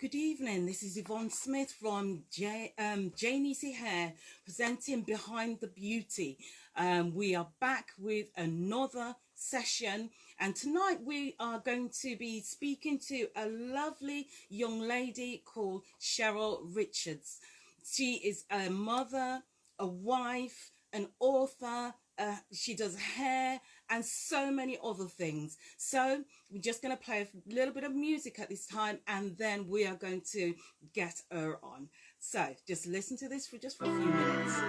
Good evening. This is Yvonne Smith from Jnissihair presenting Behind the Beauty. We are back with another session, and tonight we are going to be speaking to a lovely young lady called Sheryl Richards. She is a mother, a wife, an author. She does hair and so many other things. So we're just going to play a little bit of music at this time, and then we are going to get her on. So just listen to this for a few minutes.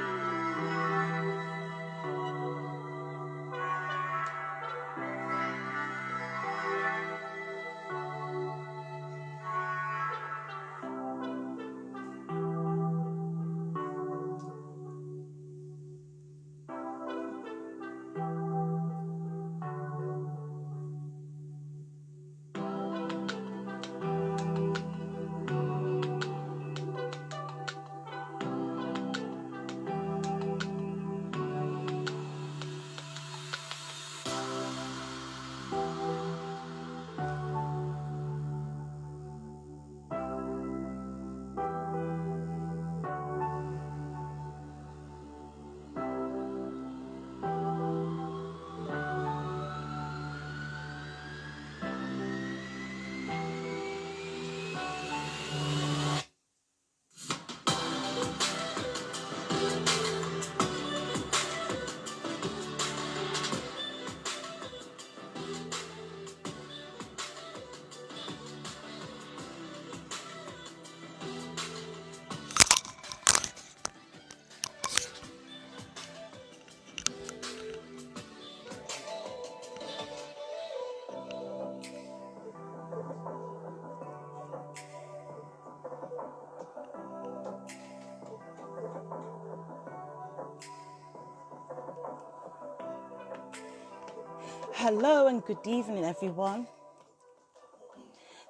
Hello and good evening, everyone.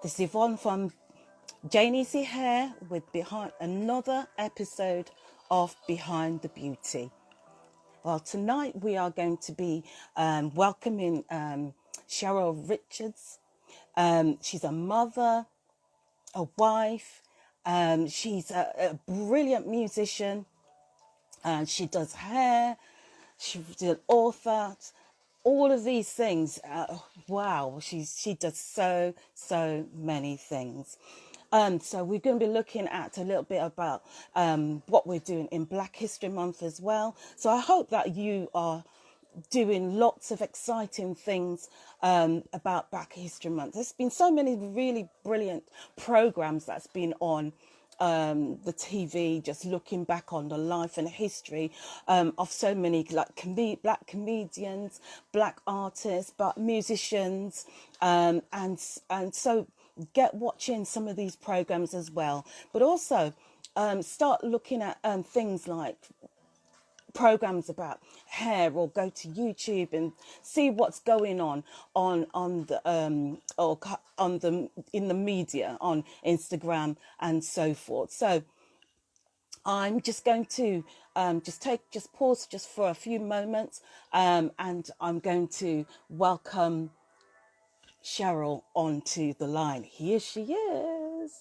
This is Yvonne from Jnissihair with behind another episode of Behind the Beauty. Well, tonight we are going to be welcoming Sheryl Richards. She's a mother, a wife. She's a brilliant musician. She does hair. She's an author. All of these things. Wow, she does so many things. So we're going to be looking at a little bit about what we're doing in Black History Month as well. So I hope that you are doing lots of exciting things about Black History Month. There's been so many really brilliant programs that's been on the TV, just looking back on the life and history of so many like black comedians, black artists, but musicians, and so get watching some of these programs as well. But also start looking at things like programs about hair, or go to YouTube and see what's going on the or on the in the media, on Instagram and so forth. So I'm just going to just pause just for a few moments, and I'm going to welcome Sheryl onto the line. Here she is.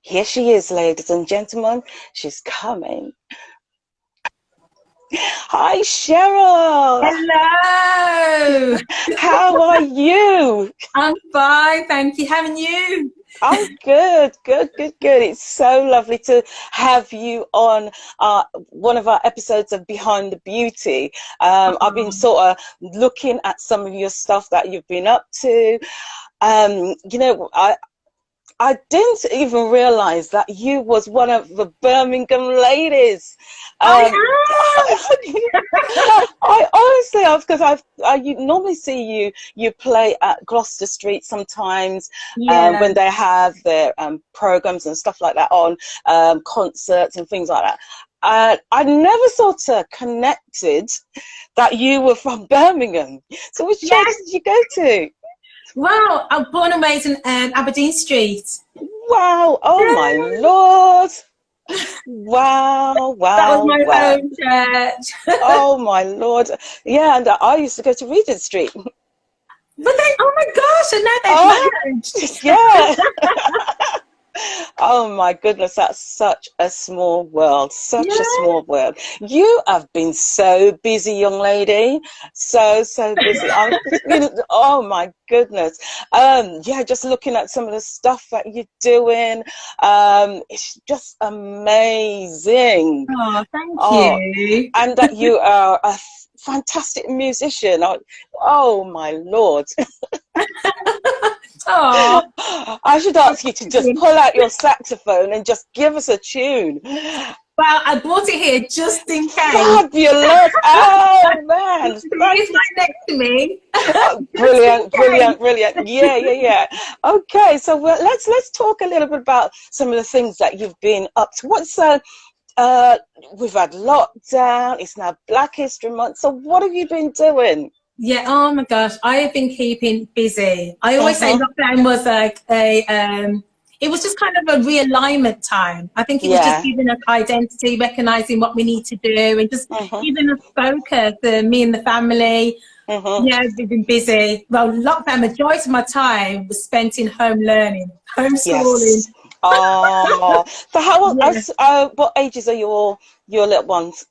Here she is, ladies and gentlemen. She's coming. Hi, Sheryl. Hello. How are you? I'm fine, thank you. How are you? I'm good. It's so lovely to have you on one of our episodes of Behind the Beauty. I've been sort of looking at some of your stuff that you've been up to. I didn't even realize that you was one of the Birmingham ladies. I Um, am. I honestly, because I normally see you play at Gloucester Street sometimes Yeah. when they have their programs and stuff like that on, concerts and things like that. I never sort of connected that you were from Birmingham. So which church Yes. did you go to? Well, I'm born and raised in Aberdeen Street. Wow! Oh my Yeah. Lord! Wow! That was Wow! my Wow! home church. Oh my Lord! Yeah, and I used to go to Regent Street. But they, oh my gosh, and now Oh, they've merged. yeah. Oh my goodness, that's such a small world, such a Yeah. small world. You have been so busy, young lady, so busy. Oh my goodness. Yeah, just looking at some of the stuff that you're doing, it's just amazing. Oh, thank Oh, you. and that you are a fantastic musician. Oh my Lord. Oh, I should ask you to just pull out your saxophone and just give us a tune. well, I brought it here just in case. Fabulous. Oh man. There is right next to me. Just in Brilliant, case. brilliant, brilliant. Yeah. Okay, so let's talk a little bit about some of the things that you've been up to. We've had lockdown, it's now Black History Month. So what have you been doing? Yeah, oh my gosh, I have been keeping busy. I always say Mm-hmm. lockdown was like it was just kind of a realignment time. I think it was just Yeah. giving us identity, recognizing what we need to do, and just Mm-hmm. giving us focus, me and the family. Mm-hmm. Yeah, we've been busy. Well, lockdown, majority of my time was spent in home learning, homeschooling. Yes. Oh, so Yeah. what ages are your little ones?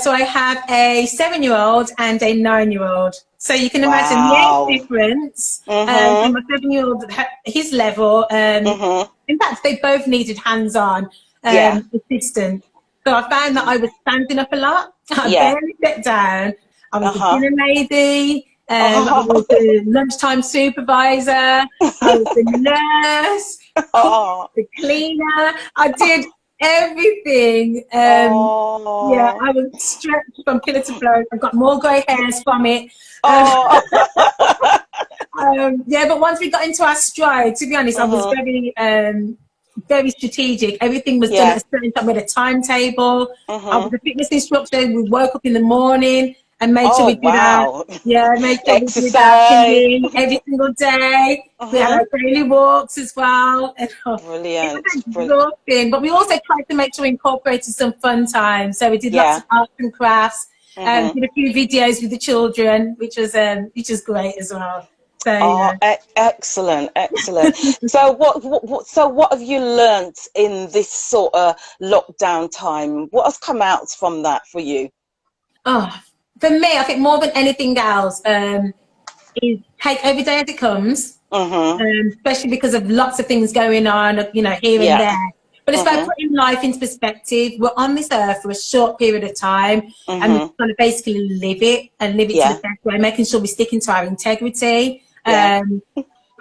So I have a 7-year-old and a 9-year-old. So you can imagine the Wow. age difference. So Mm-hmm. my 7-year-old, his level, Mm-hmm. in fact, they both needed hands-on Yeah. assistance. So I found that I was standing up a lot. I Yeah. barely sat down. I was a Uh-huh. dinner lady. I Oh. was the lunchtime supervisor. I was the nurse, cook, Oh. the cleaner. I did everything. Yeah, Oh. I was stretched from pillar to post. I've got more grey hairs from it. Oh. Yeah, but once we got into our stride, to be honest, I was Mm-hmm. very strategic. Everything was done at Yeah. a certain time with a timetable. I was Mm-hmm. a fitness instructor. We woke up in the morning and made sure Oh, we did our, wow. yeah, made sure we did our Exercise. singing every single day. We had Mm-hmm. our daily walks as well. And, it Brilliant. was Brilliant. exhausting, but we also tried to make sure we incorporated some fun time. So we did lots Yeah. of arts and crafts, Mm-hmm. did a few videos with the children, which was great as well. So Oh, yeah. excellent, excellent. So what have you learnt in this sort of lockdown time? What has come out from that for you? Oh, for me, I think more than anything else, is take every day as it comes, Mm-hmm. especially because of lots of things going on, here and Yeah. there. But it's about Mm-hmm. putting life into perspective. We're on this earth for a short period of time, and we're Mm-hmm. going to basically live it and live it to the Yeah. best way, making sure we're sticking to our integrity, Yeah.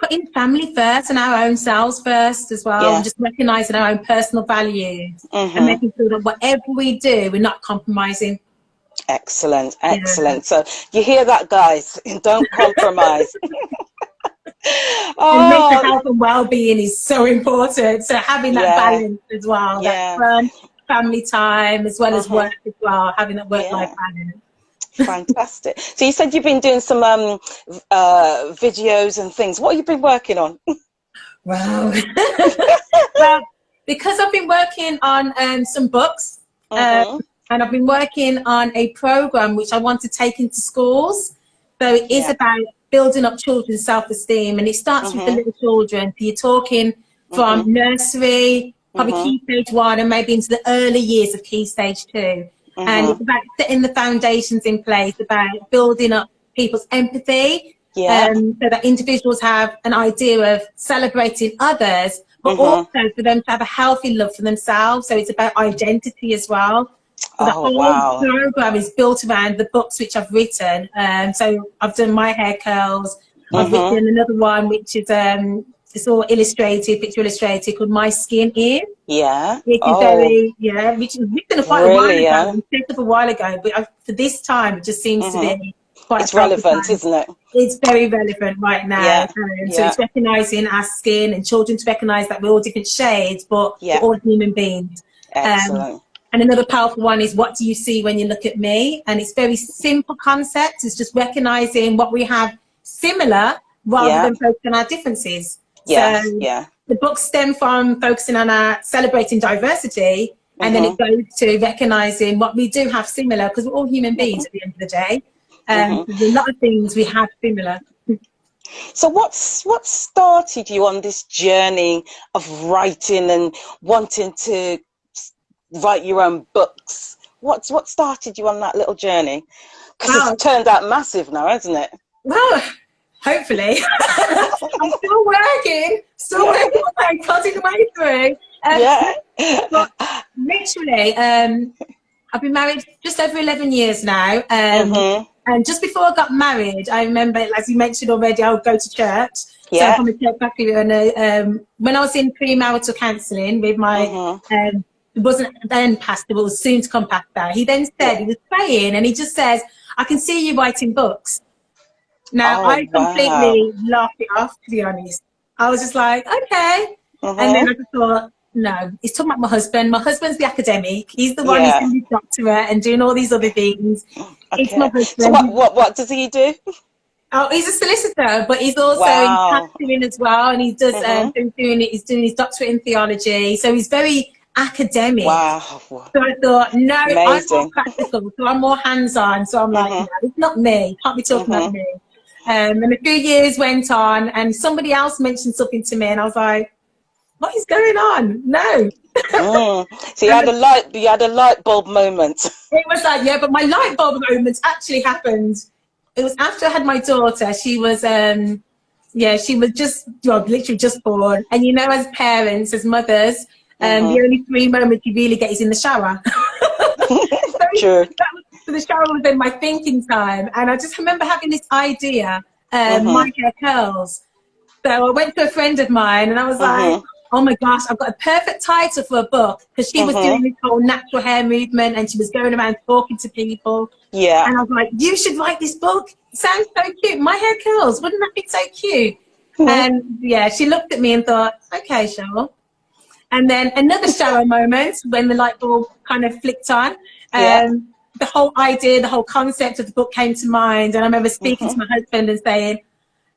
putting family first and our own selves first as well, and Yeah. just recognizing our own personal values and Mm-hmm. making sure that whatever we do, we're not compromising. Excellent, Yeah. excellent. So you hear that, guys? Don't compromise. And mental Oh, health and well-being is so important. So having that yeah, balance as well, that yeah. fun, family time, as well as Mm-hmm. work as well, having that work-life Yeah. balance. Fantastic. So you said you've been doing some videos and things. What have you been working on? Wow. Well, because I've been working on some books, Mm-hmm. and I've been working on a program which I want to take into schools. So it is Yeah. about building up children's self-esteem, and it starts with the Mm-hmm. little children. So you're talking Mm-hmm. from nursery, probably Mm-hmm. key stage 1, and maybe into the early years of key stage 2. And Mm-hmm. it's about setting the foundations in place, about building up people's empathy, Yeah. so that individuals have an idea of celebrating others, but Mm-hmm. also for them to have a healthy love for themselves. So it's about identity as well. So the Oh, whole wow. program is built around the books which I've written. So I've done My Hair Curls. I've Mm-hmm. written another one which is it's all illustrated, picture illustrated, called My Skin Is. Yeah. Which is Oh, which was written quite a while ago. brilliant. We set up a while ago, but for this time, it just seems to Mm-hmm. be quite It's relevant, time. isn't it? It's very relevant right now. Yeah. So Yeah. it's recognising our skin and children to recognise that we're all different shades, but Yeah. we're all human beings. Excellent. And another powerful one is, what do you see when you look at me? And it's very simple concept. It's just recognising what we have similar rather Yeah. than focusing on our differences. Yes. So Yeah. the books stem from focusing on our celebrating diversity, and then it Mm-hmm. goes to recognising what we do have similar, because we're all human beings at the end of the day. Mm-hmm. There's a lot of things we have similar. So what started you on this journey of writing and wanting to write your own books? What started you on that little journey? Because it's Wow. turned out massive now, hasn't it? Well, hopefully. I'm still working on cutting the way through. Yeah. But literally, I've been married just over 11 years now. And just before I got married, I remember, as you mentioned already, I would go to church. So I'm from a church background. And when I was in premarital counselling with my, it wasn't then pastor, but was soon to come pastor, he then said, he was praying, and he just says, I can see you writing books. Now, I completely laughed it off, to be honest. I was just like, okay. And then I just thought, no, he's talking about my husband. My husband's the academic. He's the one who's doing his doctorate and doing all these other things. Okay. It's my husband. So what does he do? Oh, he's a solicitor, but he's also in pastoring as well. And he does, he's doing his doctorate in theology. So he's very academic. Wow. So I thought, no, I'm more practical. So I'm more hands-on. So I'm like, no, it's not me. Can't be talking about me. And a few years went on, and somebody else mentioned something to me, and I was like, what is going on? No. So you had a light bulb moment. It was like, yeah, but my light bulb moment actually happened. It was after I had my daughter. She was, she was just, literally just born. And you know, as parents, as mothers, the only 3 moments you really get is in the shower. Sure. So the shower was in my thinking time. And I just remember having this idea, my hair curls. So I went to a friend of mine and I was like, oh my gosh, I've got a perfect title for a book, because she was doing this whole natural hair movement and she was going around talking to people. Yeah. And I was like, you should write this book. It sounds so cute. My hair curls. Wouldn't that be so cute? And yeah, she looked at me and thought, okay, Sheryl. And then another shower moment when the light bulb kind of flicked on. The whole idea, the whole concept of the book came to mind. And I remember speaking to my husband and saying,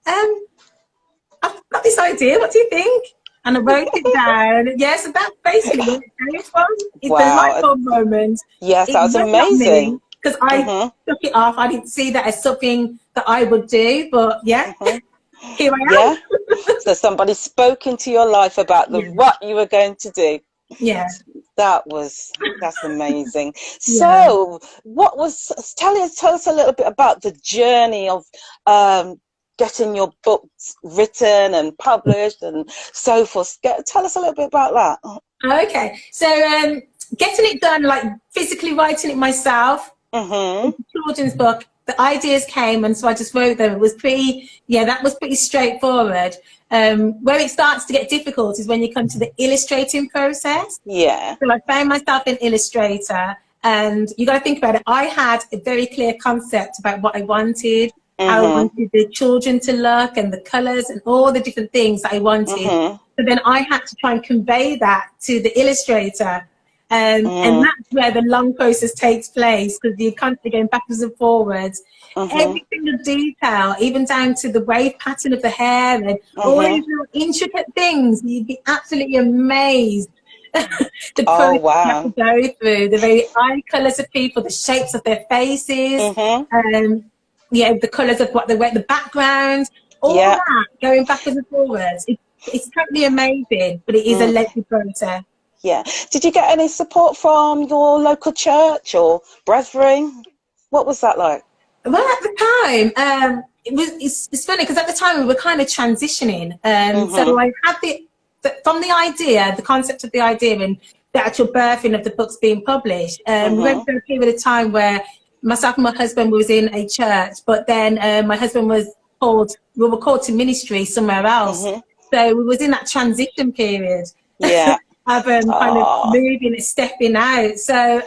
I've got this idea. What do you think? And I wrote it down. Yes, so that's basically where it came from. It's the light bulb moment. Yes, that was amazing. Because I took it off. I didn't see that as something that I would do. But yeah, here I am. So somebody spoke into your life about what you were going to do. Yeah. That's amazing. So tell us a little bit about the journey of getting your books written and published and so forth. Tell us a little bit about that. Okay, so getting it done, like physically writing it myself, children's book, the ideas came and so I just wrote them. It was that was pretty straightforward. Where it starts to get difficult is when you come to the illustrating process. Yeah. So I found myself an illustrator, and you got to think about it. I had a very clear concept about what I wanted. I wanted the children to look and the colours and all the different things that I wanted. So then I had to try and convey that to the illustrator. And that's where the long process takes place, because you're constantly going backwards and forwards. Every single detail, even down to the wave pattern of the hair and all these little intricate things, you'd be absolutely amazed. The process you have to go through, the very eye colours of people, the shapes of their faces, the colours of what they wear, the background, all that, going backwards and forwards. It's totally amazing, but it is a lengthy process. Yeah. Did you get any support from your local church or brethren? What was that like? Well, at the time, it's funny because at the time we were kind of transitioning. So I had from the idea, the concept of the idea and the actual birthing of the books being published, we went through a period of time where myself and my husband was in a church, but then my husband we were called to ministry somewhere else. So we was in that transition period. Yeah. Of kind of moving and stepping out. So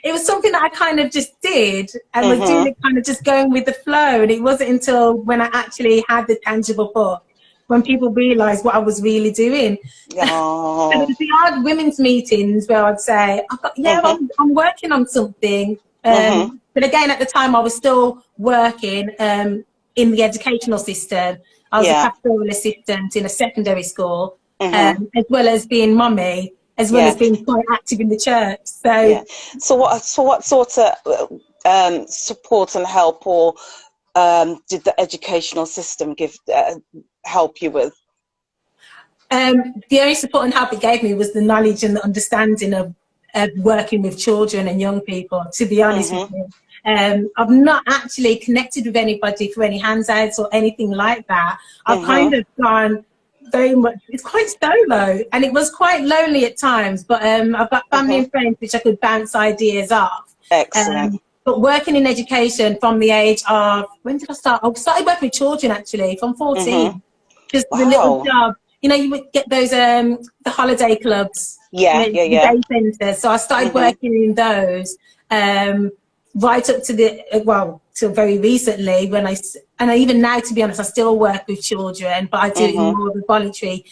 it was something that I kind of just did and was doing it kind of just going with the flow. And it wasn't until when I actually had the tangible book when people realised what I was really doing. So there was the odd women's meetings where I'd say, I'm working on something. But again, at the time I was still working in the educational system. I was a pastoral assistant in a secondary school. As well as being mummy, as well as being quite active in the church. So, so what sort of support and help or did the educational system help you with? The only support and help it gave me was the knowledge and the understanding of working with children and young people, to be honest with you. I've not actually connected with anybody for any handouts or anything like that. I've kind of gone very much, it's quite solo, and it was quite lonely at times, but I've got family and friends which I could bounce ideas off. Excellent. But working in education from the age of, when did I start? I started working with children actually from 14. Just the little job. You know, you would get those the holiday clubs, the day centres. So I started working in those right up to till very recently, when and even now, to be honest, I still work with children, but I do it in more of a voluntary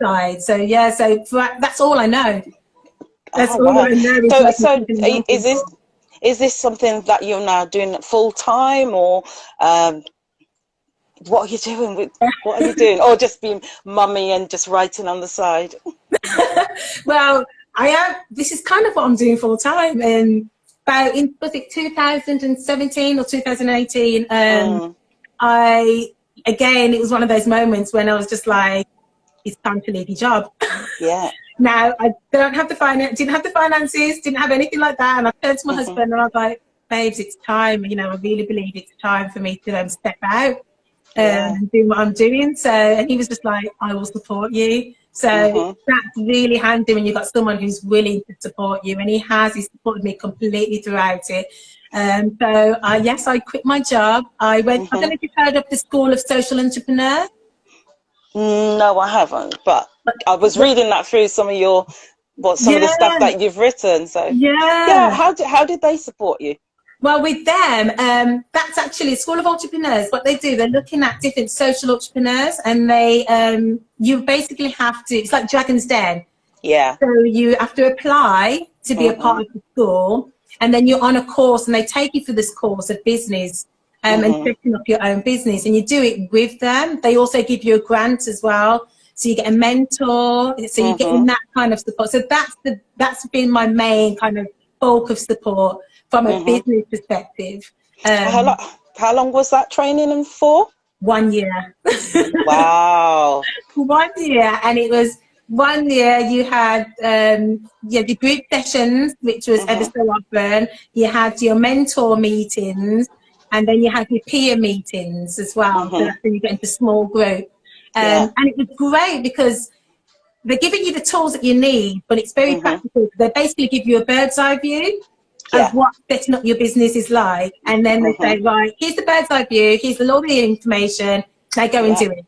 side. So yeah, so that's all I know. That's all I know. So is this something that you're now doing full time, or what are you doing what are you doing, or just being mummy and just writing on the side? Well, I am. This is kind of what I'm doing full time. And about was it 2017 or 2018? It was one of those moments when I was just like, it's time to leave your job. Yeah. Now I didn't have the finances, didn't have anything like that, and I turned to my husband and I was like, babes, it's time. You know, I really believe it's time for me to step out and do what I'm doing. So, and he was just like, I will support you. So that's really handy when you've got someone who's willing to support you, and he's supported me completely throughout it. So yes, I quit my job. I went, I don't know if you've heard of the School of Social Entrepreneur. No, I haven't, but I was reading that through some of the stuff that you've written. So how did they support you? Well, with them, that's actually a School of Entrepreneurs. What they do, they're looking at different social entrepreneurs, and they you basically have to, it's like Dragon's Den. Yeah. So you have to apply to be a part of the school, and then you're on a course, and they take you through this course of business and setting up your own business, and you do it with them. They also give you a grant as well, so you get a mentor, so you're getting that kind of support. So that's been my main kind of bulk of support from a business perspective. How long was that training for? 1 year. Wow. 1 year, and it was 1 year. You had the group sessions, which was ever so often. You had your mentor meetings, and then you had your peer meetings as well. So that's when you get into small group. And it was great because they're giving you the tools that you need, but it's very practical. They basically give you a bird's eye view of what setting up your business is like, and then they say, right, here's the bird's eye view, here's all the information, now go and do it.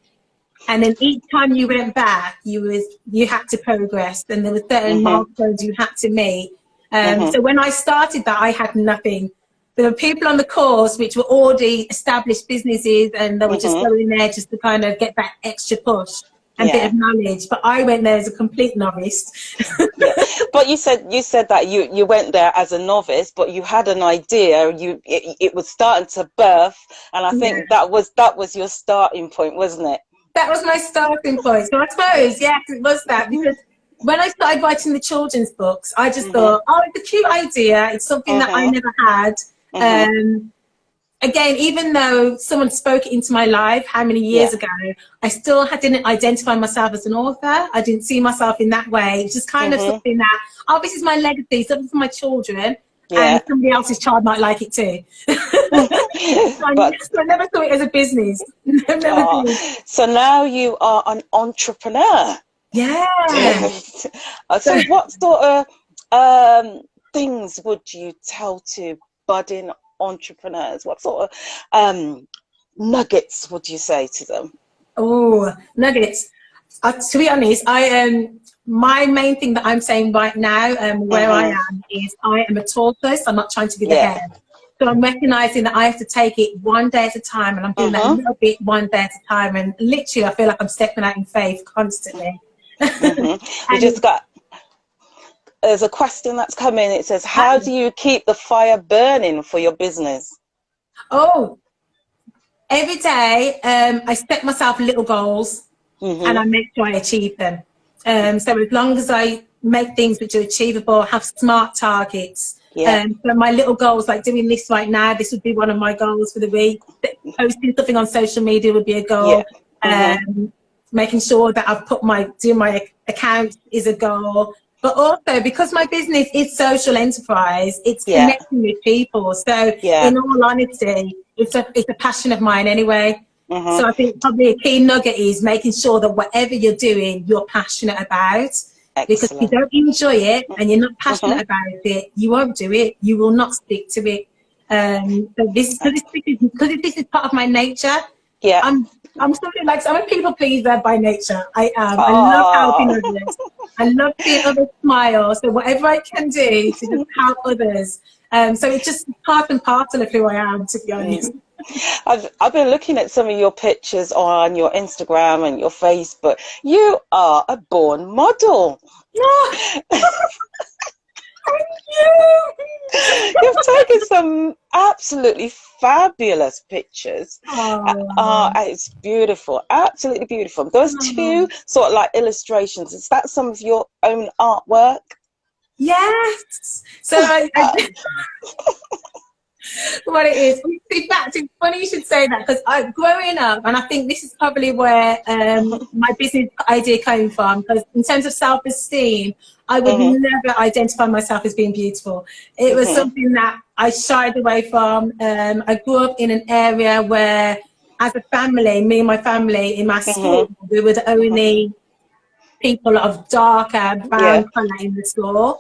And then each time you went back, you had to progress, and there were certain milestones you had to meet. So when I started that, I had nothing. There were people on the course which were already established businesses, and they were just going there just to kind of get that extra push and bit of knowledge. But I went there as a complete novice. But you said that you went there as a novice, but you had an idea. It was starting to birth, and I think that was your starting point, wasn't it? That was my starting point. So I suppose, yes, it was that, because when I started writing the children's books, I just thought, oh, it's a cute idea. It's something that I never had. Again, even though someone spoke it into my life how many years ago, I still didn't identify myself as an author. I didn't see myself in that way. It's just kind of something that, oh, this is my legacy, something for my children, and somebody else's child might like it too. So I never saw it as a business. So now you are an entrepreneur. Yeah. So what sort of things would you tell to budding entrepreneurs? What sort of nuggets would you say to them? Oh, nuggets. To be honest, my main thing that I'm saying right now, where I am, is I am a tortoise. I'm not trying to be the head. So I'm recognizing that I have to take it one day at a time, and I'm doing that a little bit one day at a time. And literally, I feel like I'm stepping out in faith constantly. You just got. There's a question that's come in. It says, how do you keep the fire burning for your business? Oh, every day I set myself little goals and I make sure I achieve them. So as long as I make things which are achievable, have smart targets, So my little goals, like doing this right now, this would be one of my goals for the week. Posting something on social media would be a goal. Making sure that I've put doing my account is a goal. But also, because my business is social enterprise, it's connecting with people. So in all honesty, it's a passion of mine anyway. So I think probably a key nugget is making sure that whatever you're doing, you're passionate about. Because if you don't enjoy it and you're not passionate about it, you won't do it. You will not stick to it. So because this is part of my nature. I'm something like, I'm a people pleaser by nature. I am. I love helping others. I love seeing others smile. So whatever I can do to just help others. So it's just part and parcel of who I am, to be honest. I've been looking at some of your pictures on your Instagram and your Facebook. You are a born model. Thank you. You've taken some absolutely fabulous pictures. It's beautiful, absolutely beautiful. Those two sort of like illustrations, is that some of your own artwork? Yes. So I what it is. In fact, it's funny you should say that, because growing up, and I think this is probably where my business idea came from, because in terms of self-esteem, I would never identify myself as being beautiful. It was something that I shied away from. I grew up in an area where, as a family, me and my family in my school, we were the only people of darker brown colour in the school.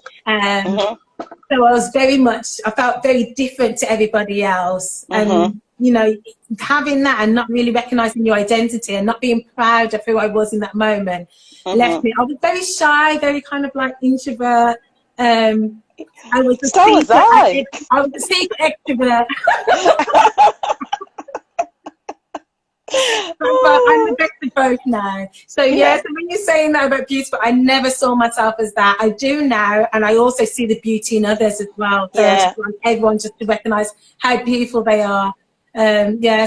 So I was I felt very different to everybody else. And, you know, having that and not really recognising your identity and not being proud of who I was in that moment left me. I was very shy, very kind of like introvert. I was I was a secret extrovert. But I'm the best of both now. So so when you're saying that about beautiful, I never saw myself as that. I do now, and I also see the beauty in others as well. So I just want everyone just to recognise how beautiful they are. And I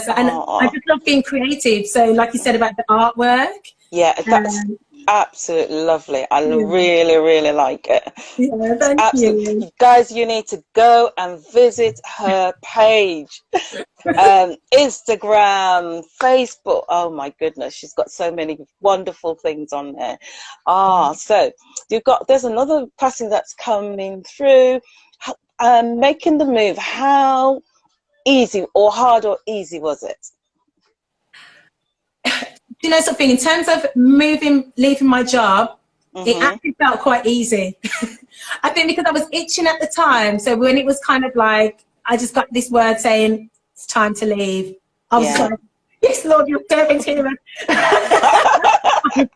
just love being creative. So like you said about the artwork. That's absolutely lovely. I really, really like it. Thank you. Guys, you need to go and visit her page. Instagram, Facebook. Oh my goodness, she's got so many wonderful things on there. So there's another passing that's coming through. Making the move, how easy or hard or easy was it? You know something, in terms of leaving my job, it actually felt quite easy. I think because I was itching at the time. So when it was kind of like, I just got this word saying it's time to leave, I was like, yes, Lord, your servant's here. It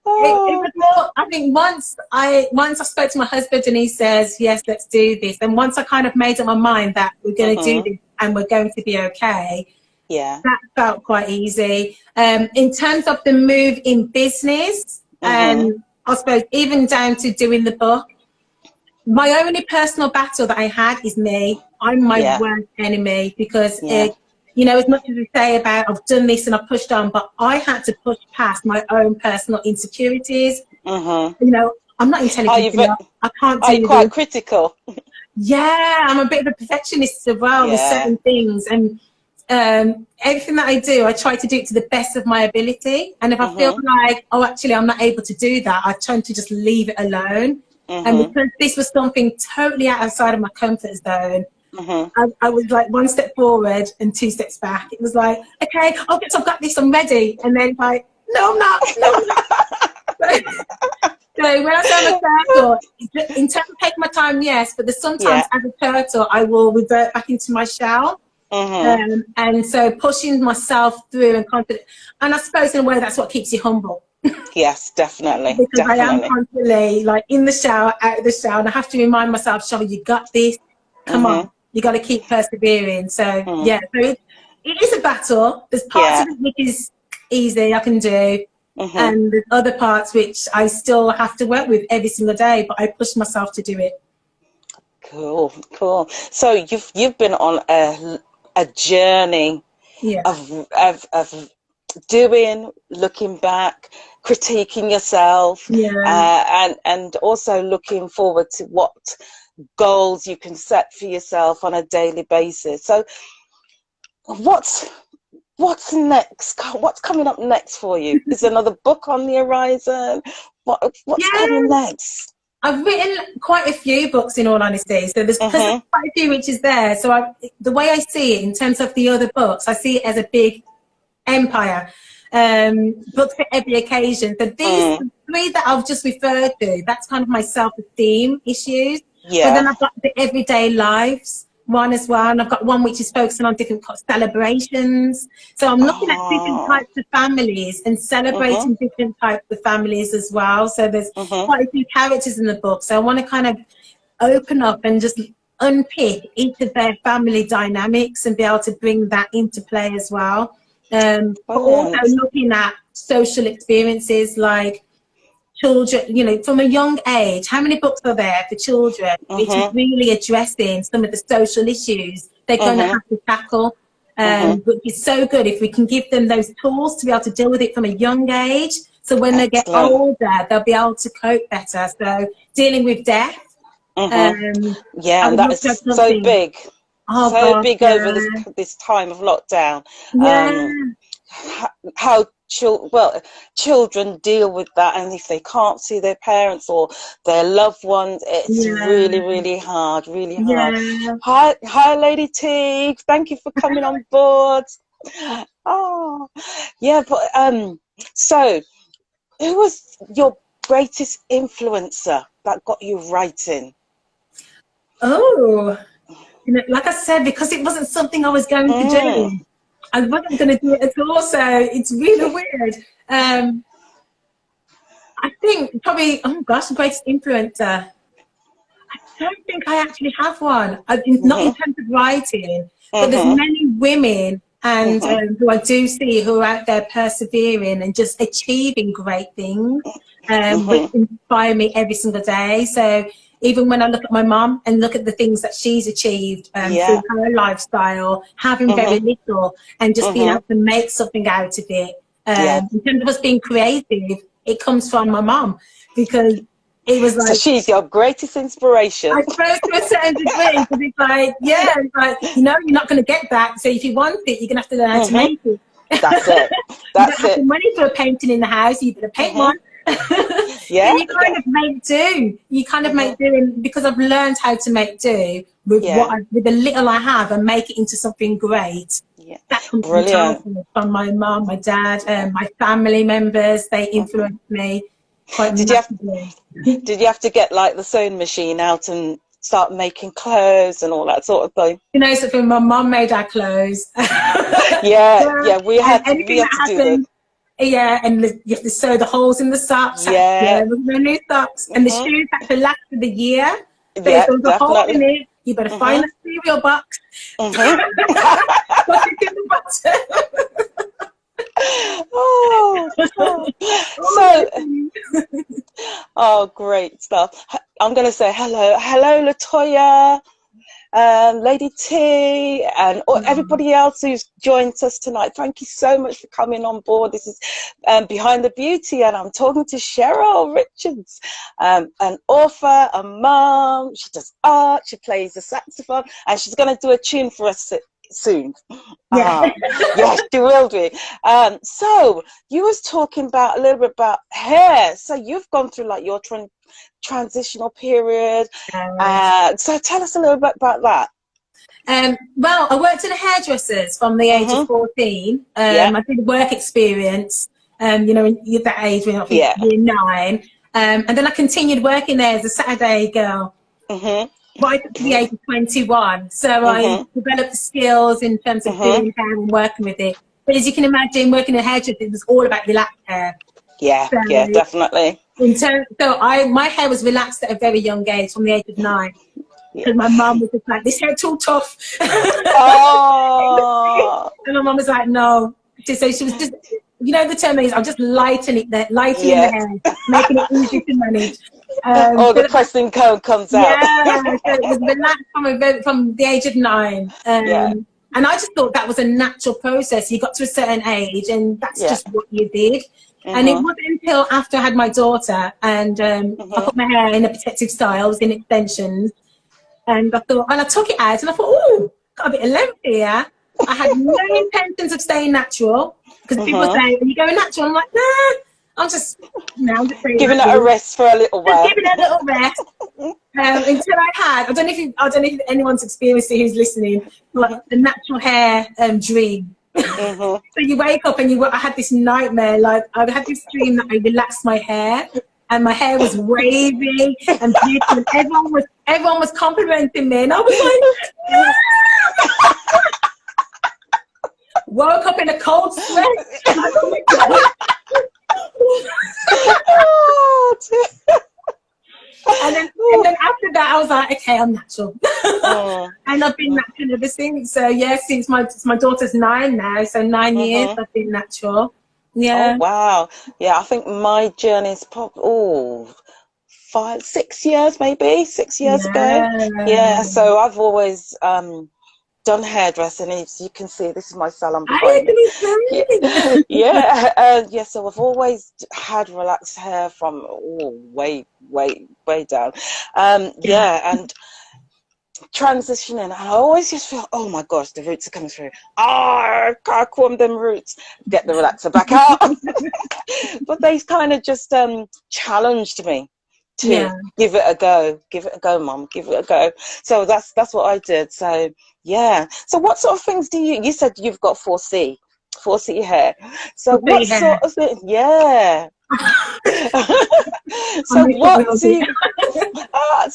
was more, I think once I spoke to my husband and he says, yes, let's do this. And once I kind of made up my mind that we're going to do this and we're going to be okay, that felt quite easy. In terms of the move in business, and I suppose even down to doing the book, my only personal battle that I had is me. I'm my worst enemy, because you know, as much as we say about I've done this and I've pushed on, but I had to push past my own personal insecurities. You know, I'm not intelligent enough. I can't do Are you quite critical? Yeah, I'm a bit of a perfectionist as well with certain things, and everything that I do, I try to do it to the best of my ability. And if I feel like, oh, actually, I'm not able to do that, I tend to just leave it alone. And because this was something totally outside of my comfort zone, I was like 1 step forward and 2 steps back. It was like, okay, I've got this, I'm ready. And then like, no, I'm not. So when I say I'm a turtle, in terms of taking my time, yes, but there's sometimes as a turtle, I will revert back into my shell. And so pushing myself through and confident, and I suppose in a way that's what keeps you humble. Yes, definitely. Because I am constantly like in the shower, out of the shower, and I have to remind myself, Sheryl, you got this. Come on, you got to keep persevering. So so it is a battle. There's parts of it which is easy, I can do, and there's other parts which I still have to work with every single day. But I push myself to do it. Cool. So you've been on a journey of doing, looking back, critiquing yourself, and also looking forward to what goals you can set for yourself on a daily basis. So what's next? What's coming up next for you? Is another book on the horizon? What's coming next? I've written quite a few books, in all honesty. So there's quite a few which is there. So the way I see it in terms of the other books, I see it as a big empire. Books for every occasion. So these three that I've just referred to, that's kind of my self-esteem issues. Yeah. But then I've got the everyday lives one as well, and I've got one which is focusing on different celebrations. So I'm looking at different types of families and celebrating different types of families as well. So there's quite a few characters in the book. So I want to kind of open up and just unpick each of their family dynamics and be able to bring that into play as well. But also looking at social experiences like children, you know, from a young age, how many books are there for children which is really addressing some of the social issues they're going to have to tackle, which is so good if we can give them those tools to be able to deal with it from a young age, so when they get older they'll be able to cope better. So dealing with death, and that is so big. Big over this time of lockdown. How children deal with that, and if they can't see their parents or their loved ones, it's really hard, Hi Lady T, thank you for coming on board. So who was your greatest influencer that got you writing? You know, like I said, because it wasn't something I was going to do, I wasn't going to do it at all, so it's really weird. I think probably, oh gosh, the greatest influencer. I don't think I actually have one. Not in terms of writing, but there's many women and who I do see who are out there persevering and just achieving great things, which inspire me every single day. So even when I look at my mum and look at the things that she's achieved through her lifestyle, having very little and just being able to make something out of it. In terms of us being creative, it comes from my mum, because it was like... So she's your greatest inspiration. I suppose to a certain degree, because it's like, it's like, you know, you're not going to get that. So if you want it, you're going to have to learn how to make it. That's it. That's you don't have the money for a painting in the house, you better paint one. You kind of make do. You kind of make do, and because I've learned how to make do with with the little I have and make it into something great. That comes from my mum, my dad, my family members. They influenced me quite massively. Did you have to get like the sewing machine out and start making clothes and all that sort of thing? You know, something. My mum made our clothes. We had to do that. Yeah, and you have to sew the holes in the socks. With the new socks. And the shoes had to last for the year. So if there was a hole in it, you better find a cereal box. Put it in the bottom. Great stuff. I'm going to say hello, Latoya, Lady T, and everybody else who's joined us tonight. Thank you so much for coming on board. This is Behind the Beauty, and I'm talking to Sheryl Richards, an author, a mum. She does art, she plays the saxophone, and she's going to do a tune for us soon. Yes, she will do. So you was talking about a little bit about hair. So you've gone through like your transitional period. So tell us a little bit about that. Well, I worked in a hairdresser's from the age of 14. I did work experience, you know, at that age when I was year 9. And then I continued working there as a Saturday girl. Right up to the age of 21. So I developed the skills in terms of doing hair and working with it. But as you can imagine, working in a hairdresser, it was all about relaxed hair. So, definitely. My hair was relaxed at a very young age, from the age of 9. Because my mum was just like, this hair too tough. And my mum was like, no. So she was just, you know, the term is, I'll just lightening the hair, making it easy to manage. The pressing comb comes out. So it was relaxed from the age of 9. And I just thought that was a natural process. You got to a certain age and that's just what you did. And it wasn't until after I had my daughter and I put my hair in a protective style, I was in extensions, And I thought, and I took it out and I thought, oh, got a bit of length here. I had no intentions of staying natural, because people say, are you going natural? I'm like, nah, I'm just saying giving it a rest for a little while. Just giving it a little rest. Until I don't know if anyone's experienced it who's listening, but the natural hair dream. So you wake up and I had this nightmare, like I had this dream that I relaxed my hair and my hair was wavy and beautiful, and everyone was complimenting me, and I was like, no! Woke up in a cold sweat. Like, oh my God. And then after that, I was like, okay, I'm natural. And I've been natural ever since. So yeah, since my daughter's 9 now, so 9 years I've been natural. Yeah. Oh wow. Yeah, I think my journey's probably 6 years, maybe 6 years ago. Yeah. So I've always done hairdressing, and as you can see, this is my salon behind me. Yeah, so I've always had relaxed hair from way down. And transitioning, and I always just feel, oh my gosh, the roots are coming through. I can't comb them roots, get the relaxer back out. But they kind of just challenged me to give it a go, Mum, give it a go. So that's what I did. So yeah. So what sort of things do you said you've got 4C hair. So what sort of thing? Yeah. So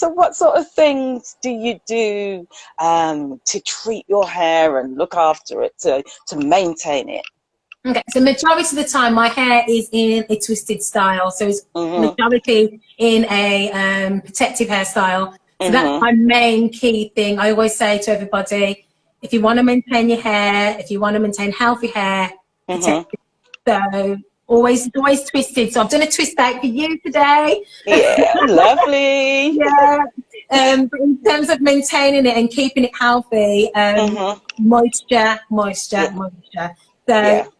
what sort of things do you do to treat your hair and look after it, to maintain it? Okay, so majority of the time my hair is in a twisted style, so it's majority in a protective hairstyle. So that's my main key thing. I always say to everybody, if you want to maintain your hair, if you want to maintain healthy hair, protect it. So always twisted. So I've done a twist out for you today. Yeah, lovely. Yeah. But in terms of maintaining it and keeping it healthy, moisture. So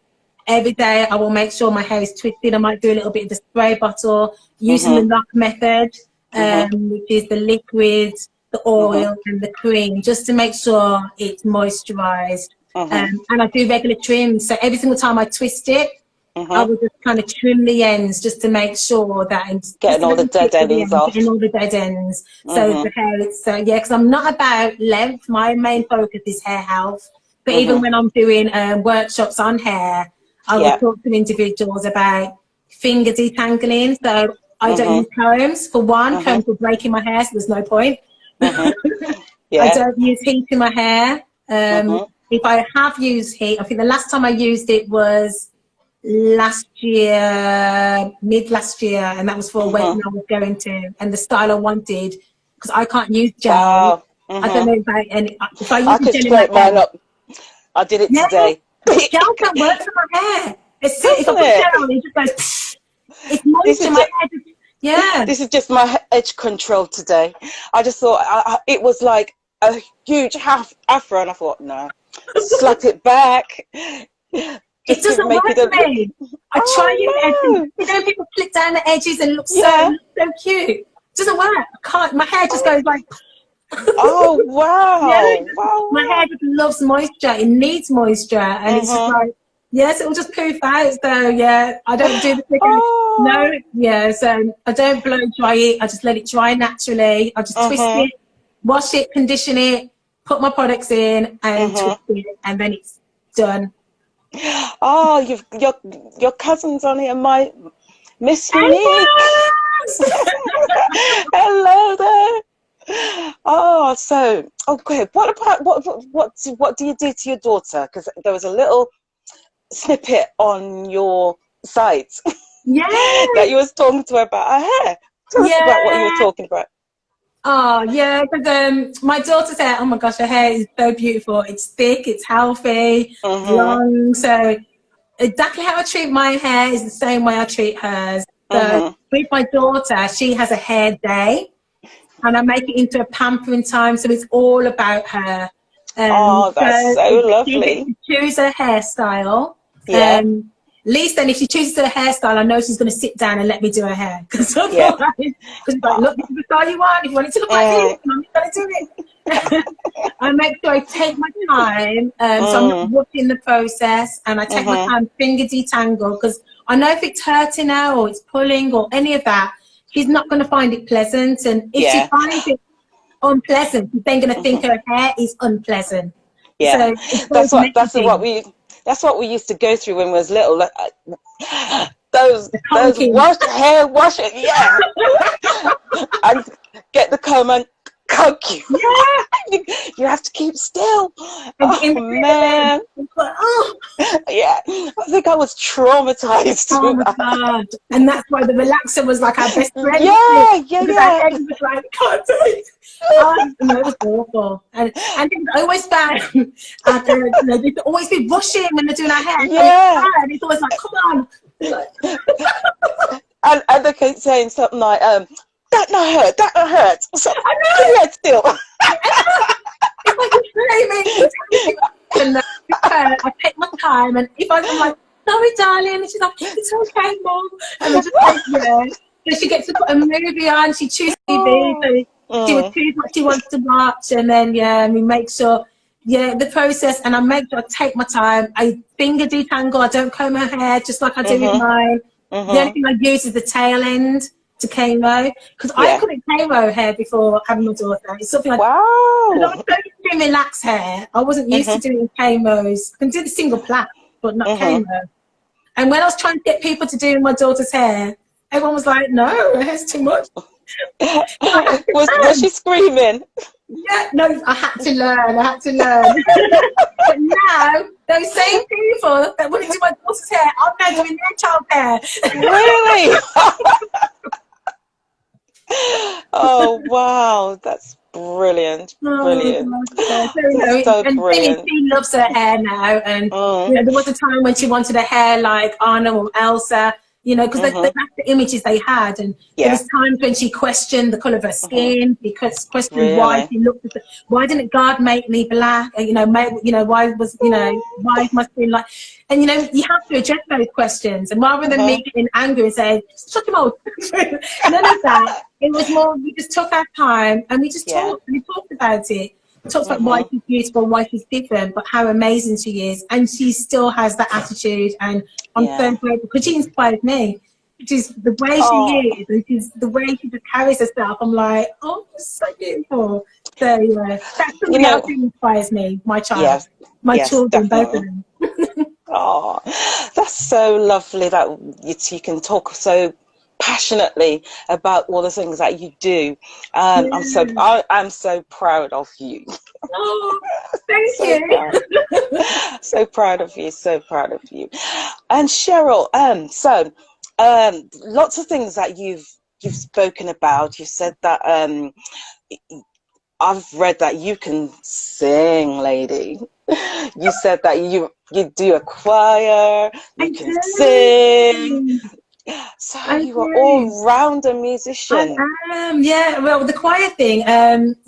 every day I will make sure my hair is twisted. I might do a little bit of the spray bottle using the lock method, which is the liquid, the oil and the cream, just to make sure it's moisturized. And I do regular trims. So every single time I twist it, I will just kind of trim the ends just to make sure that I'm getting all the dead ends off. Getting all the dead ends. So the hair, because I'm not about length. My main focus is hair health. But even when I'm doing workshops on hair, I will talk to individuals about finger detangling. So I don't use combs. For one, combs will break in my hair, so there's no point. I don't use heat in my hair. If I have used heat, I think the last time I used it was last year, mid last year, and that was for a wedding I was going to, and the style I wanted, because I can't use gel. I don't know if I use could gel straight mine up. I did it today. Gel can't work for my hair. If I put gel on, it just goes. It's moisture. My hair This is just my edge control today. I just thought it was like a huge afro, and I thought, no, slap it back. It doesn't work for me. I try it. You know, people clip down the edges and it looks so cute. It doesn't work. I can't. My hair just goes like. Oh wow! Wow! My hair just loves moisture. It needs moisture, and it's just like it will just poof out. So I don't do the thing. So I don't blow dry it. I just let it dry naturally. I just twist it, wash it, condition it, put my products in, and twist it, and then it's done. Oh, your cousin's on here, my Miss Unique. Hello there. Oh, so okay. What about what do you do to your daughter? Because there was a little snippet on your site, that you was talking to her about her hair. Tell us about what you were talking about. Oh yeah, because my daughter's hair. Oh my gosh, her hair is so beautiful. It's thick, it's healthy, long. So exactly how I treat my hair is the same way I treat hers. So with my daughter, she has a hair day, and I make it into a pampering time. So it's all about her. Oh, that's so lovely. She choose her hairstyle. least then if she chooses a hairstyle, I know she's going to sit down and let me do her hair. Because she's like, look, this is the style you want. If you want it to look like this, I'm going to do it. I make sure I take my time, so I'm not rushing the process, and I take my time, finger detangle, because I know if it's hurting her or it's pulling or any of that, she's not going to find it pleasant. And if she finds it unpleasant, she's then going to think her hair is unpleasant. Yeah, so that's what we used to go through when we was little. Like, those hair washing, yeah. And get the comb and conk you. Yeah. You have to keep still. Oh man. Yeah. I think I was traumatized. Oh my God. And that's why the relaxer was like our best friend. Yeah. Our eggs was like, can't do it. It was awful. And I always found they'd always be rushing when they're doing our hair. Yeah. And it's always like, come on. and they keep saying something like, that not hurt. So I know it still. It's like screaming. I take my time, and if I'm like, sorry, darling, and she's like, it's okay, Mom. And I just like, yeah. So she gets to put a movie on. She chooses TV, so she would choose what she wants to watch, and then we make sure. Yeah, the process, and I make sure I take my time. I finger detangle. I don't comb her hair just like I do with mine. The only thing I use is the tail end to chemo, because I couldn't chemo hair before having my daughter. It's something like wow. I was doing relaxed hair. I wasn't used to doing chemos. I can do the single plait, but not chemo. And when I was trying to get people to do my daughter's hair, everyone was like, "No, her hair's too much." was she screaming? Yeah, no, I had to learn. But now, those same people that want to do my daughter's hair, I'm now doing their child hair. Really? Oh, wow. That's brilliant. Brilliant. So brilliant. She loves her hair now. And there was a time when she wanted a hair like Anna or Elsa, because that's the images they had. And there was times when she questioned the colour of her skin, because questioned why she looked why didn't God make me black? Why was why is my skin like? And you have to address those questions. And rather than me getting angry and saying, shut him out, none of that. It was more, we just took our time and we just talked. We talked about it. We talked about why she's beautiful, why she's different, but how amazing she is. And she still has that attitude. And I'm so grateful because she inspired me. Just the way she is, and the way she just carries herself. I'm like, oh, she's so beautiful. So that's something else that inspires me. My child, my children, definitely. both of them. Oh, that's so lovely that you can talk so passionately about all the things that you do. I'm so proud of you. Oh, thank you. So proud of you. So proud of you. And Sheryl, lots of things that you've spoken about. You said that I've read that you can sing, lady. You said that you do a choir, you can sing. So you are all-rounder musician. I am, yeah. Well, the choir thing,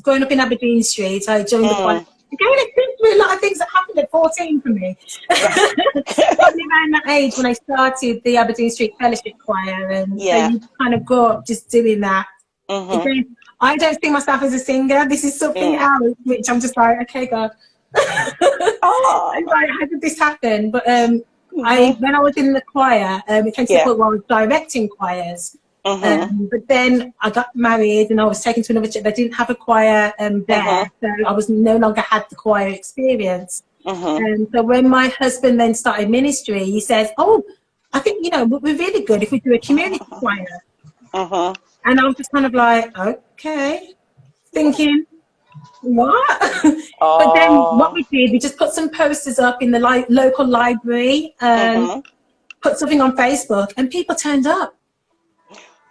growing up in Aberdeen Street, I joined the choir. Again, it's been through a lot of things that happened at 14 for me. Probably around that age when I started the Aberdeen Street Fellowship Choir, and so you kind of grow up just doing that. Again, I don't see myself as a singer. This is something else, which I'm just like, okay, God. Like, how did this happen? But when I was in the choir, it came to the point where I was directing choirs. But then I got married and I was taken to another church. They didn't have a choir there, so I was no longer had the choir experience. And so when my husband then started ministry, he says, "Oh, I think we're really good if we do a community choir." And I was just kind of like, okay, thinking, what? But then what we did, we just put some posters up in the local library and put something on Facebook, and people turned up.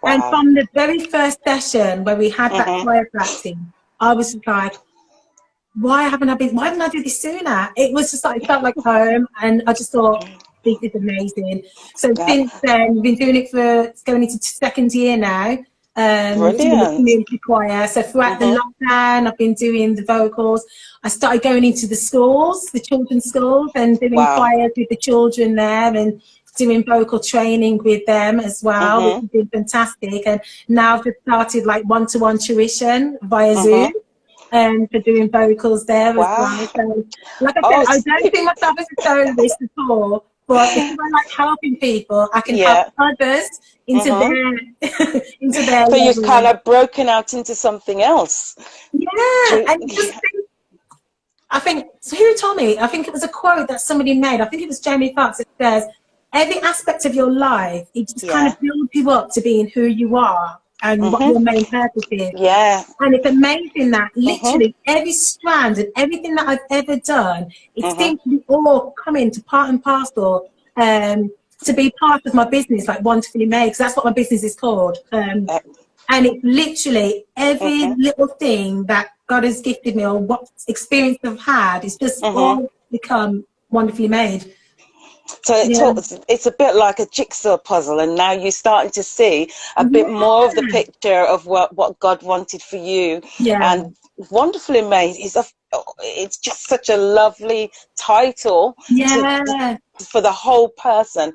Wow. And from the very first session where we had that choir practice, I was just like, why haven't I done this sooner? It was just like, it felt like home, and I just thought, this is amazing. So since then, we've been doing it for, it's going into second year now. Doing the community choir. So throughout the lockdown, I've been doing the vocals. I started going into the schools, the children's schools, and doing choirs with the children there, and doing vocal training with them as well, which has been fantastic. And now I've just started like one-to-one tuition via Zoom. For doing vocals there as well. So, like I said, I don't see myself as a soloist at all, but because I like helping people, I can help others into their into their So you've kind of broken out into something else. Yeah, and just I think, so who told me? I think it was a quote that somebody made. I think it was Jamie Foxx. It says, every aspect of your life, it just kind of builds you up to being who you are and what your main purpose is. Yeah. And it's amazing that literally every strand and everything that I've ever done, it seems to be all coming to part and parcel to be part of my business, like Wonderfully Made, because that's what my business is called. And it's literally every little thing that God has gifted me or what experience I've had, it's just all become wonderfully made. So it's a bit like a jigsaw puzzle, and now you're starting to see a bit more of the picture of what God wanted for you. And Wonderfully Made is it's just such a lovely title for the whole person.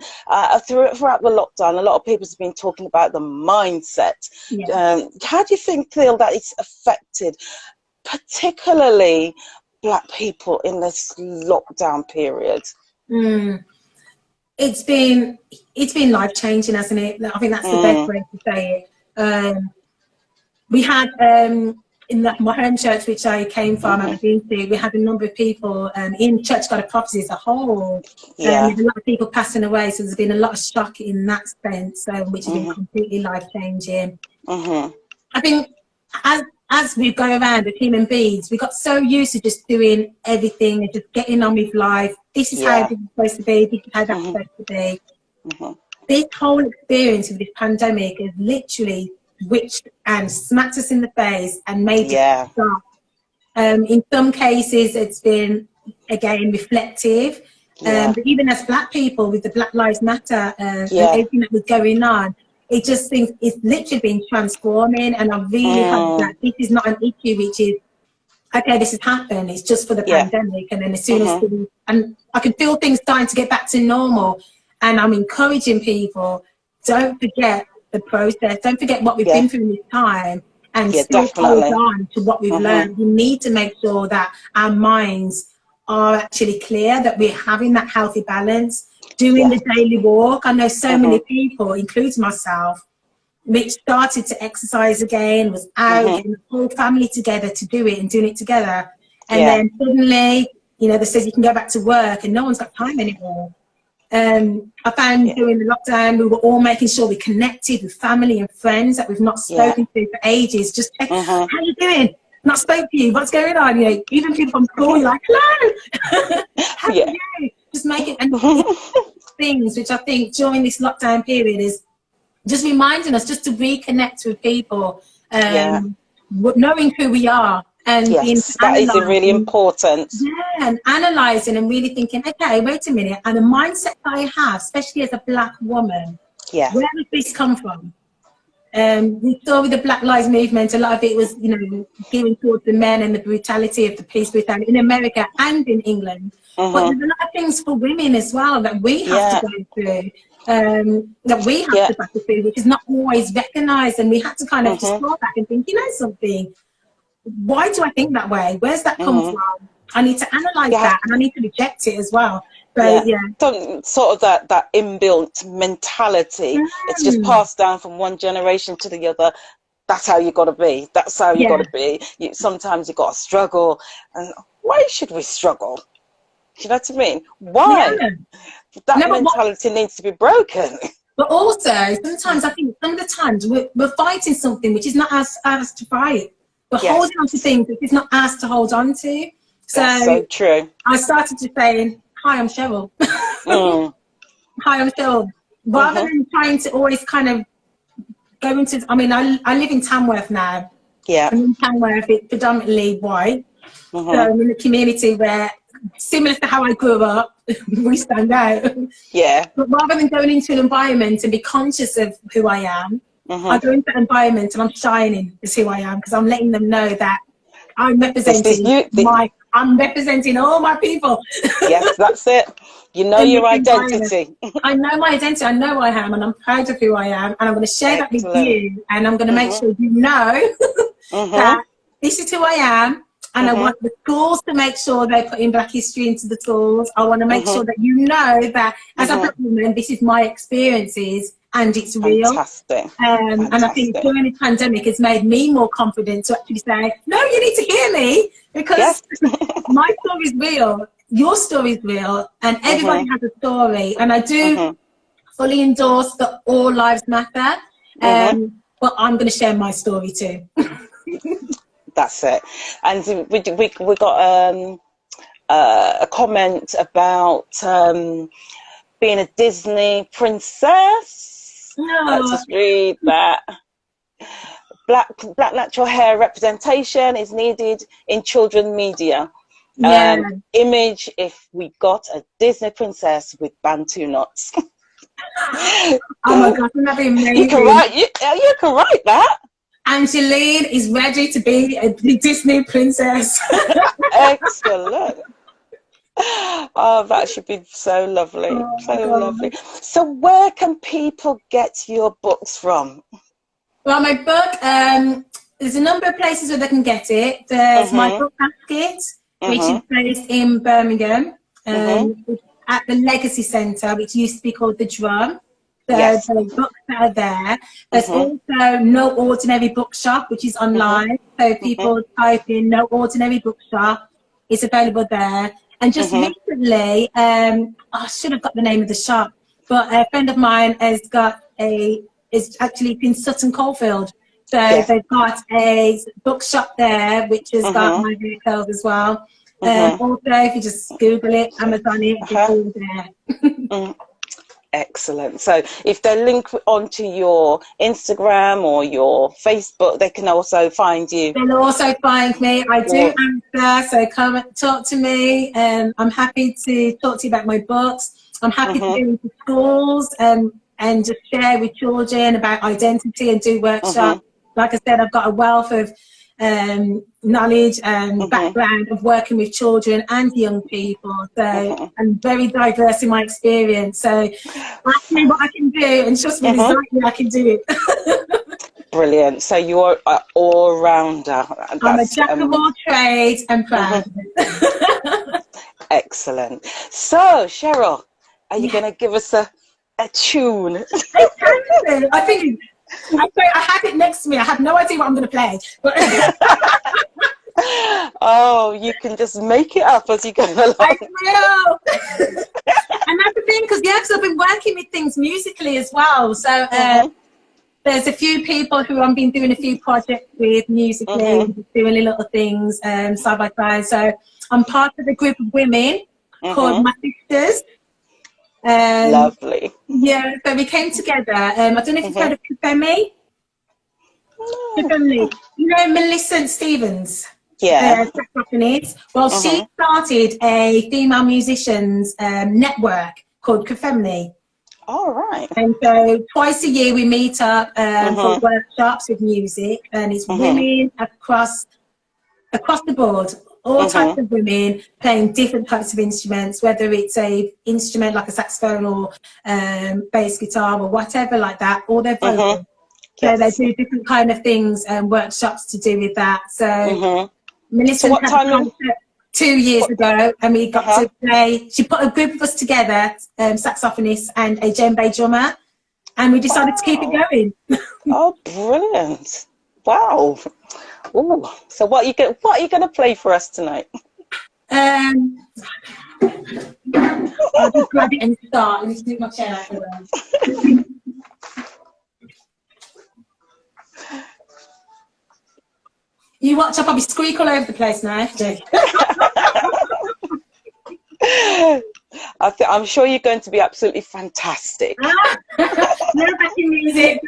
Throughout the lockdown, a lot of people have been talking about the mindset. How do you feel that it's affected particularly Black people in this lockdown period? It's been life-changing, hasn't it? I think that's the best way to say it. We had in my home church, which I came from and I've been to, we had a number of people in Church God of Prophecy as a whole. There's a lot of people passing away, so there's been a lot of shock in that sense, which has been completely life-changing. I think as we go around as human beings, we got so used to just doing everything and just getting on with life. This is how it's supposed to be. This is how that's supposed to be. This whole experience of this pandemic has literally witched and smacked us in the face and made it stop. In some cases, it's been, again, reflective. But even as Black people, with the Black Lives Matter and everything that was going on, it just thinks it's literally been transforming, and I really hope that this is not an issue which is, okay, this has happened, it's just for the pandemic, and then as soon as and I can feel things starting to get back to normal, and I'm encouraging people, don't forget the process, don't forget what we've been through in this time, and still hold on to what we've learned. We need to make sure that our minds are actually clear, that we're having that healthy balance, doing the daily walk. I know so many people, including myself, which started to exercise again, was out, getting the whole family together to do it and doing it together. And then suddenly, you know, they said you can go back to work and no one's got time anymore. I found during the lockdown, we were all making sure we connected with family and friends that we've not spoken to for ages. Just check, how you doing? Not spoke to you. What's going on? You know, even people from school, you're like, hello. How are you? Just make it, and things which I think during this lockdown period is just reminding us just to reconnect with people, knowing who we are, and being that is really important. And analysing and really thinking, okay, wait a minute, and the mindset that I have, especially as a Black woman, where does this come from? We saw with the Black Lives Movement, a lot of it was, you know, gearing towards the men and the brutality of the police brutality in America and in England. But there's a lot of things for women as well that we have to go through, that we have to battle through, which is not always recognised. And we had to kind of just fall back and think, you know something, why do I think that way? Where's that come from? I need to analyse that, and I need to reject it as well. So, sort of that inbuilt mentality. It's just passed down from one generation to the other. That's how you got to be. That's how you got to be. Sometimes you got to struggle. And why should we struggle? You know what I mean? Why? That mentality needs to be broken. But also, sometimes I think some of the times we're fighting something which is not ours to fight. We're holding on to things which is not ours to hold on to. That's so true. I started to say, hi, I'm Sheryl. Hi, I'm Sheryl. Rather than trying to always kind of go into, I mean, I live in Tamworth now. I'm in Tamworth, it's predominantly white. So I'm in a community where, similar to how I grew up, we stand out. But rather than going into an environment and be conscious of who I am, I go into an environment and I'm shining as who I am, because I'm letting them know that I'm representing I'm representing all my people. Yes, that's it. You know your identity. I know my identity. I know who I am, and I'm proud of who I am. And I'm going to share that with you. And I'm going to make sure you know that this is who I am. And I want the schools to make sure they put in Black history into the schools. I want to make sure that you know that as a Black woman, this is my experiences and it's real. Fantastic. And I think during the pandemic, it's made me more confident to actually say, no, you need to hear me, because my story is real, your story is real, and everybody has a story. And I do fully endorse that all lives matter, but I'm going to share my story too. That's it. And we got a comment about being a Disney princess. Let's just read that. Black natural hair representation is needed in children media. Image if we got a Disney princess with Bantu knots. Oh my God, that'd be amazing. You can write that. Angeline is ready to be a Disney princess. Excellent. Oh, that should be so lovely. Lovely. So where can people get your books from? Well, my book, there's a number of places where they can get it. There's my book basket, which is based in Birmingham, at the Legacy Centre, which used to be called The Drum. The books that are there. There's also No Ordinary Bookshop, which is online. So people type in No Ordinary Bookshop. It's available there. And just recently, I should have got the name of the shop, but a friend of mine is actually in Sutton Coldfield. So they've got a bookshop there, which has got my details as well. Also, if you just Google it, Amazon it, it's all there. Excellent. So if they link onto your Instagram or your Facebook, they can also find you. They'll also find me. I do answer, so come and talk to me. I'm happy to talk to you about my books. I'm happy to go into schools and just share with children about identity and do workshops. Like I said, I've got a wealth of knowledge and background of working with children and young people, so I'm very diverse in my experience, so ask me what I can do and trust me, there's nothing I can do it. Brilliant. So you're an all-rounder. I'm a jack of all trades and proud of it. Excellent. So Sheryl, are you going to give us a tune? I think I had it next to me. I have no idea what I'm going to play. But oh, you can just make it up as you go along. I will. And that's the thing, because I've been working with things musically as well. So there's a few people who I've been doing a few projects with musically, doing little things side by side. So I'm part of a group of women called My Sisters. Lovely. Yeah, so we came together. I don't know if you've heard of Kufemi. Kufemi. You know Millicent Stevens? Yeah. Well, she started a female musicians network called Kufemi. All right. And so twice a year we meet up for workshops with music, and it's women across the board. All types of women playing different types of instruments, whether it's a instrument like a saxophone or bass guitar or whatever like that, or they're vocal. So they do different kind of things and workshops to do with that. So Melissa had a concert 2 years ago, and we got to play. She put a group of us together, saxophonists and a djembe drummer, and we decided to keep it going. Oh, brilliant! Wow. Ooh. So what are you going to play for us tonight? I'll just grab it and start. Let me just move my chair out of the way. You watch, I'll probably squeak all over the place now. I'm sure you're going to be absolutely fantastic. No backing music.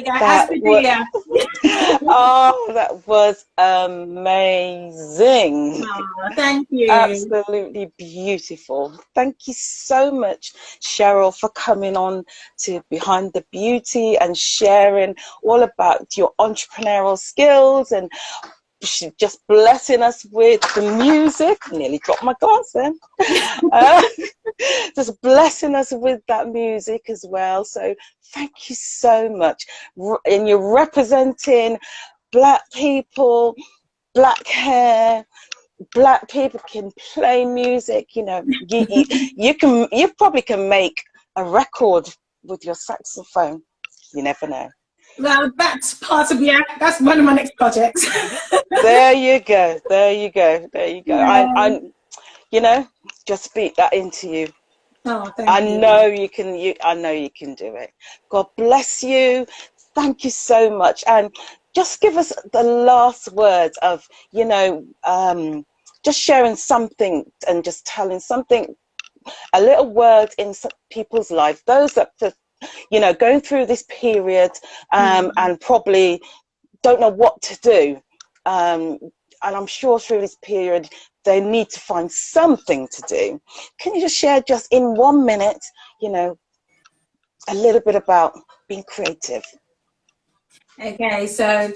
That was, oh, that was amazing. Oh, thank you. Absolutely beautiful. Thank you so much, Sheryl, for coming on to Behind the Beauty and sharing all about your entrepreneurial skills and just blessing us with the music. Nearly dropped my glass then. Just blessing us with that music as well. So thank you so much. And you're representing Black people, black hair. Black people can play music. You know, you probably can make a record with your saxophone. You never know. Well, that's part of that's one of my next projects. There you go. There you go. There you go. Yeah. I you know, just speak that into you. Oh, thank I you. know you can. I know you can do it. God bless you. Thank you so much. And just give us the last words of, you know, just sharing something and just telling something, a little word in people's life. Those that, you know, going through this period and probably don't know what to do. And I'm sure through this period, they need to find something to do. Can you just share just in 1 minute, you know, a little bit about being creative? Okay, so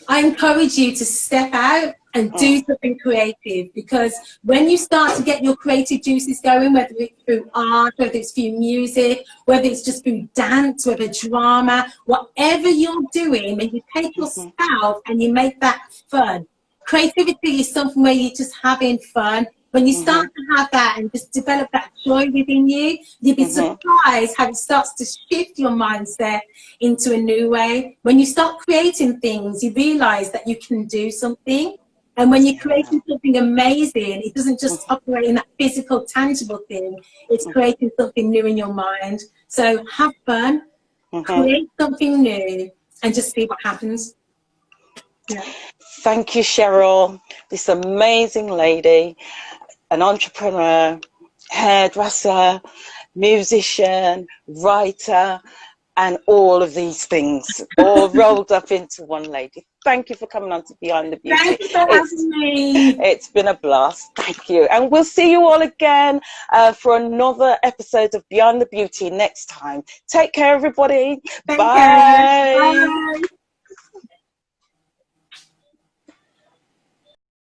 I encourage you to step out and do something creative, because when you start to get your creative juices going, whether it's through art, whether it's through music, whether it's just through dance, whether drama, whatever you're doing, when you take yourself and you make that fun. Creativity is something where you're just having fun. When you start to have that and just develop that joy within you, you'll be surprised how it starts to shift your mindset into a new way. When you start creating things, you realize that you can do something. And when you're creating something amazing, it doesn't just operate in that physical, tangible thing. It's creating something new in your mind. So have fun, create something new, and just see what happens. Yeah. Thank you, Sheryl, this amazing lady, an entrepreneur, hairdresser, musician, writer, and all of these things, all rolled up into one lady. Thank you for coming on to Behind the Beauty. Thank you for having me. It's been a blast. Thank you. And we'll see you all again for another episode of Behind the Beauty next time. Take care, everybody. Bye. Bye.